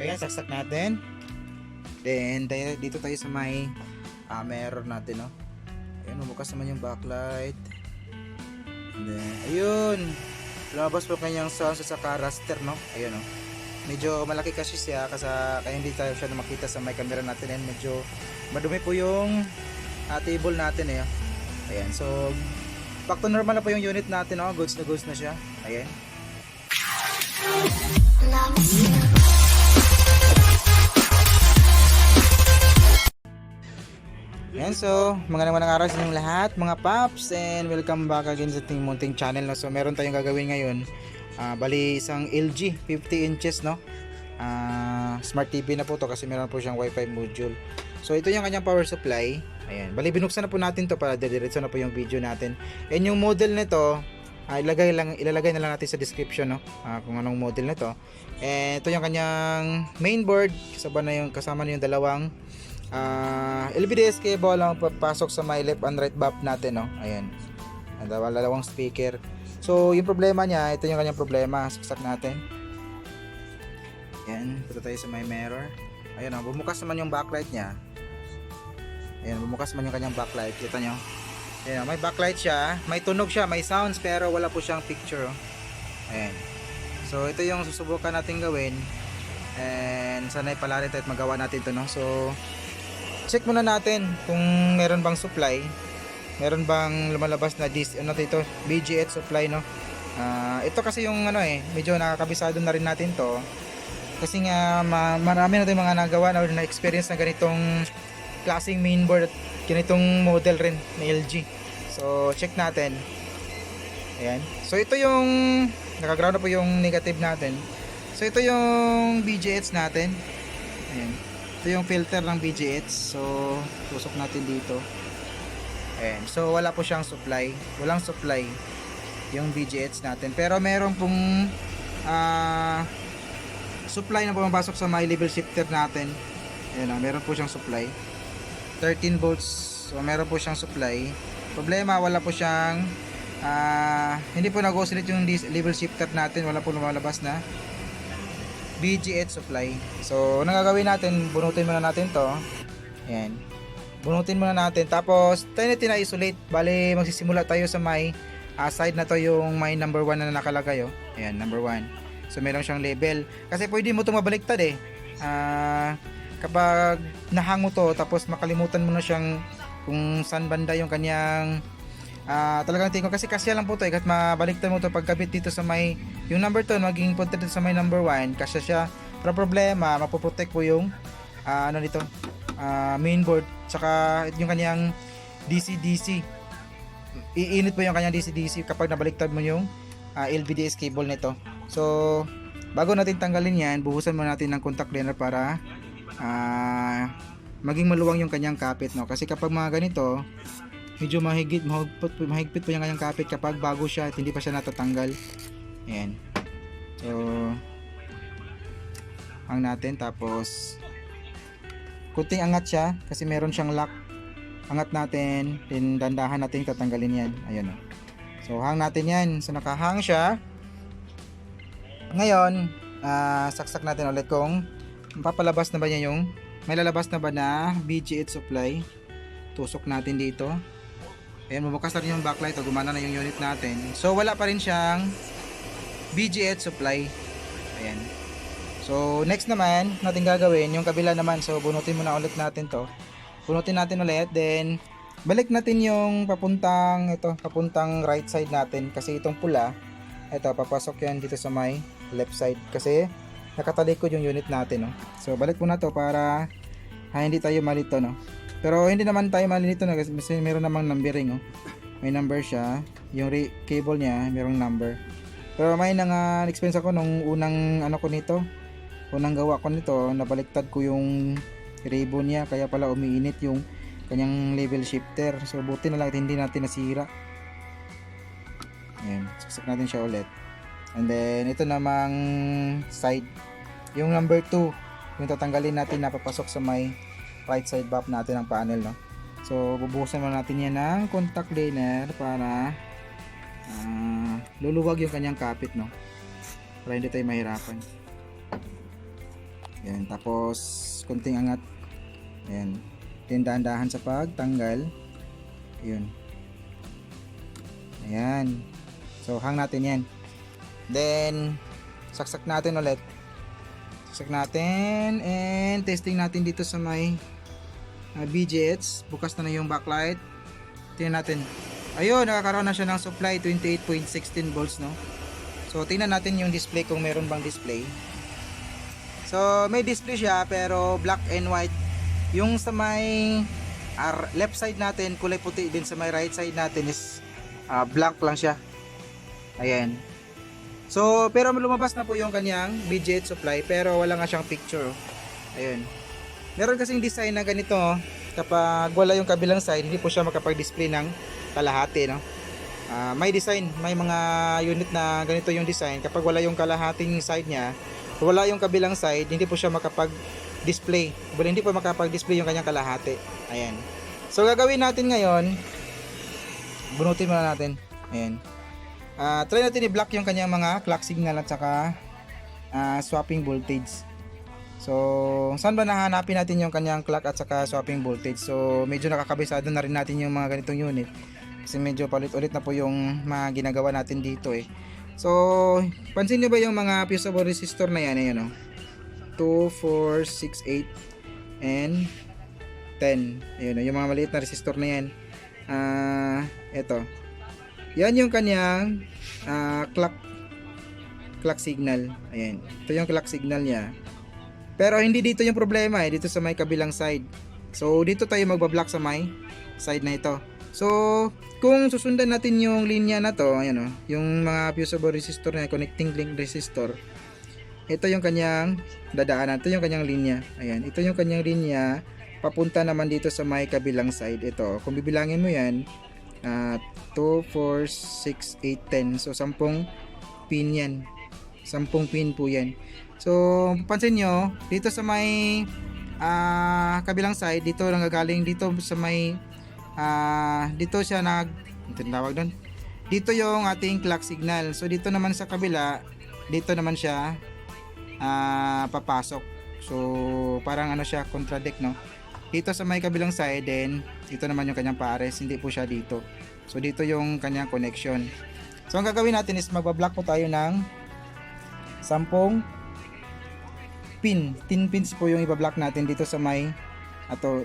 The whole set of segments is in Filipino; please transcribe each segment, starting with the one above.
So yan, saksak natin. Then dito tayo sa may mirror natin, no. Ayan, bukas naman yung backlight. And then ayun, lumabas po kanyang sound sa raster, no. Ayun, no. Medyo malaki kasi siya kaya hindi tayo siya makita sa may camera natin. And medyo madumi po yung table natin eh. Ayan, so back to normal na po yung unit natin, no. Goods na siya. Ayan. Ayan, so magandang araw sa inyong lahat mga paps, and welcome back again sa ating munting channel, no? So meron tayong gagawin ngayon, bali isang LG 50 inches, no? Smart TV na po to kasi meron po siyang wifi module. So ito yung kanyang power supply. Ayan, bali binuksan na po natin to para diretso na po yung video natin. And yung model nito, ilalagay na lang natin sa description, no? Kung anong model nito. And ito yung kanyang mainboard, kasama na yung dalawang LVDS cable lang papasok sa may left and right bump natin, no? Ayan, dalawang speaker. So yung problema niya, ito yung kanyang problema. Saksak natin. Ayan, punta tayo sa may mirror. Ayan, bumukas naman yung backlight niya. Ayan, bumukas naman yung kanyang backlight. Kita nyo? Ayan, may backlight siya, may tunog siya, may sounds, pero wala po siyang picture. Ayan. So ito yung susubukan natin gawin. And sana'y palari tayo at magawa natin ito, no? So check muna natin kung meron bang supply, meron bang lumalabas na BGH supply, no. Ito kasi yung medyo nakakabisado na rin natin to kasi nga marami na tayong mga nagawa na experience na ganitong klaseng mainboard at ganitong model rin na LG. So check natin. Ayan, so ito yung nakaground na po yung negative natin. So ito yung BGH natin. Ayan, ito yung filter ng BGH. So tusok natin dito. Ayan, so wala po siyang supply, walang supply yung BGH natin, pero meron pong supply na pumapasok sa my level shifter natin. Ayan, meron po siyang supply 13 volts. So meron po siyang supply. Problema, wala po siyang hindi po nag-oscillate yung level shifter natin, wala po lumalabas na BGH supply. So anong gagawin natin, bunutin muna natin to. Ayan, bunutin muna natin, tapos tayo natin na-isolate. Bali magsisimula tayo sa may side na to, yung may number 1 na nakalagay, oh. Ayan, number 1. So meron siyang label, kasi pwede mo itong mabaliktad eh. Kapag nahango to, tapos makalimutan mo na siyang kung saan banda yung kanyang talagang tingin ko, kasi kasya lang po to eh, kahit mabaliktad mo to pagkabit dito sa may yung number 2 maging punta dito sa may number 1, kasya siya. Pero problema, mapoprotect po yung mainboard, saka yung kanyang DC-DC, iinit po yung kanyang DC-DC kapag nabaliktad mo yung LVDS cable nito. So bago natin tanggalin yan, buhusan muna natin ng contact cleaner para maging maluwang yung kanyang kapit, no? Kasi kapag mga ganito, medyo mahigpit po yung kanyang kapit kapag bago siya at hindi pa siya natatanggal. Ayan, so hang natin, tapos kunting angat siya kasi meron siyang lock. Angat natin, then dandahan natin tatanggalin yan. Ayan, o. So hang natin yan. So nakahang siya. Ngayon saksak natin ulit kung mapapalabas na ba niya yung may lalabas na ba na BGH supply. Tusok natin dito. Ayan, bubukas na rin yung backlight, o gumana na yung unit natin. So wala pa rin siyang BGH supply. Ayan. So next naman natin gagawin yung kabila naman. So bunutin muna ulit natin to. Bunutin natin ulit, then balik natin yung papuntang right side natin, kasi itong pula, ito papasok yan dito sa may left side kasi nakatalikod yung unit natin, no? So balik muna to para hindi tayo malito, no? Pero hindi naman tayo malito na kasi meron namang numbering, oh. May number siya, yung cable niya merong number. Pero may experience ako nung unang unang gawa ko nito, nabaliktad ko yung ribbon niya, kaya pala umiinit yung kanyang level shifter. So buti na lang hindi natin nasira. Ayan, saksak natin siya ulit. And then ito namang side, yung number 2, yung tatanggalin natin na papasok sa may right side bump natin ng panel, no? So bubuhusan muna natin yan ng contact cleaner para luluwag yung kanyang kapit, no? Para hindi tayo mahirapan. Ayan, tapos konting angat. Ayan. Then dahan-dahan sa pagtanggal. Ayun. Ayan. So hang natin yan. Then saksak natin ulit. Saksak natin and testing natin dito sa may BGH. Bukas na yung backlight. Tingnan natin. Ayun, nakakaroon na siya ng supply 28.16 volts, no? So tingnan natin yung display kung meron bang display. So may display siya pero black and white. Yung sa may left side natin kulay puti, din sa may right side natin is blank lang siya. Ayan. So pero lumabas na po yung kanyang BGH supply pero wala nga siyang picture. Ayun. Meron kasing design na ganito, kapag wala yung kabilang side hindi po siya makapag-display ng kalahati, no? May design, may mga unit na ganito yung design. Kapag wala yung kalahating side niya, wala yung kabilang side, hindi po siya makapag-display. Hindi po makapag-display yung kanyang kalahati. Ayan. So gagawin natin ngayon, bunutin muna natin. Ayan. Try natin i-block yung kanyang mga clock signal at saka swapping voltage. So saan ba nahanapin natin yung kanyang clock at saka swapping voltage? So medyo nakakabisado na rin natin yung mga ganitong unit. Kasi medyo palit-ulit na po yung mga ginagawa natin dito eh. So, pansin nyo ba yung mga fusible resistor na yan? Ayan, 2, 4, 6, 8, and 10. Ayan, yung mga maliit na resistor na yan. Ito. Yan yung kanyang clock signal. Ayan. Ito yung clock signal niya. Pero hindi dito yung problema eh. Dito sa may kabilang side. So, dito tayo magbablock sa may side na ito. So, kung susundan natin yung linya na to, ayan yung mga fusible resistor na connecting link resistor. Ito yung kanyang dadaanan, ito yung kanyang linya. Ayan, ito yung kanyang linya papunta naman dito sa may kabilang side. Ito, kung bibilangin mo yan, 2, 4, 6, 8, 10. So, 10 pin yan. 10 pin po yan. So, pansin nyo, dito sa may kabilang side, dito nanggagaling dito sa may dito siya tinawag doon. Dito yung ating clock signal. So dito naman sa kabila, dito naman siya papasok. So parang ano siya, contradict, no? Dito sa may kabilang side, then dito naman yung kanyang pares, hindi po siya dito. So dito yung kanyang connection. So ang gagawin natin is magbablock po tayo ng 10 pin. 10 pins po yung ibablock natin dito sa may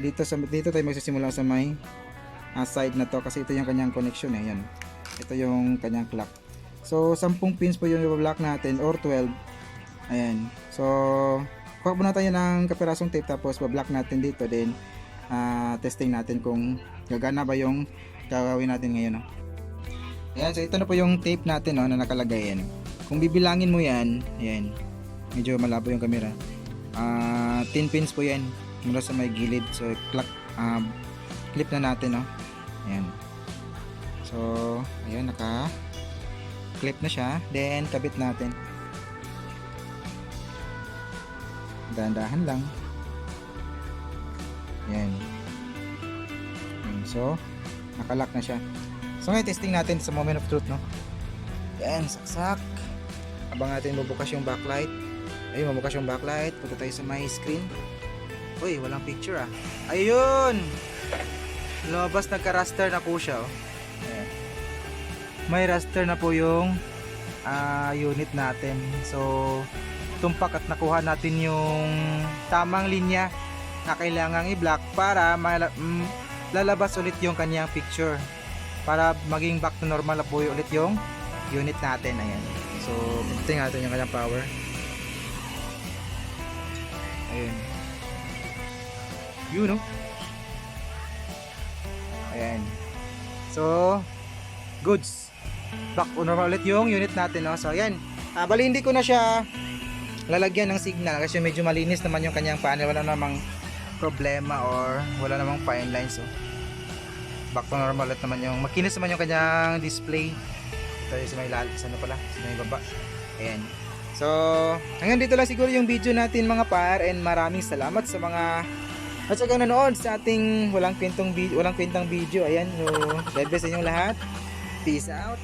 dito tayo magsisimula sa may side na to kasi ito yung kanyang connection eh. Yan. Ito yung kanyang clock. So 10 pins po yung i-block natin or 12. Ayan. So kuha muna tayo ng kapirasong tape tapos ba-block natin dito, then testing natin kung gagana ba yung gagawin natin ngayon, no? Ayan, so ito na po yung tape natin, no, na nakalagay yan. Kung bibilangin mo yan, ayan. Medyo malabo yung camera. 10 pins po yan mula sa may gilid. So clock clip na natin, no. Ayan. So, ayan, naka-clip na siya. Then, kabit natin. Dahan-dahan lang. Ayan. So, nakalock na siya. So, ngayon, testing natin sa moment of truth, no. Ayan, saksak. Habang natin bubukas yung backlight. Ayun, mabukas yung backlight. Punta tayo sa my screen. Uy, walang picture ah. Ayun! Lumabas, nagka-raster na po siya, oh. Ayan. May raster na po yung unit natin. So tumpak at nakuha natin yung tamang linya na kailangang i-block para lalabas ulit yung kanyang picture, para maging back to normal na po ulit yung unit natin. Ayan. So tingnan natin yung kanyang power. Ayun. Yun, no? Ayan. So, goods. Back to normal ulit yung unit natin, no? So, ayan. Bali, hindi ko na siya lalagyan ng signal kasi medyo malinis naman yung kanyang panel. Wala namang problema or wala namang fine lines. So, back to normal ulit naman yung makinis naman yung kanyang display. Ito yung sa may ano pala, sa may baba. Ayan. So, hanggang dito lang siguro yung video natin, mga par, and maraming salamat sa mga at saka nanood sa ating walang kwentang video. Ayan, so God bless sa inyong lahat. Peace out.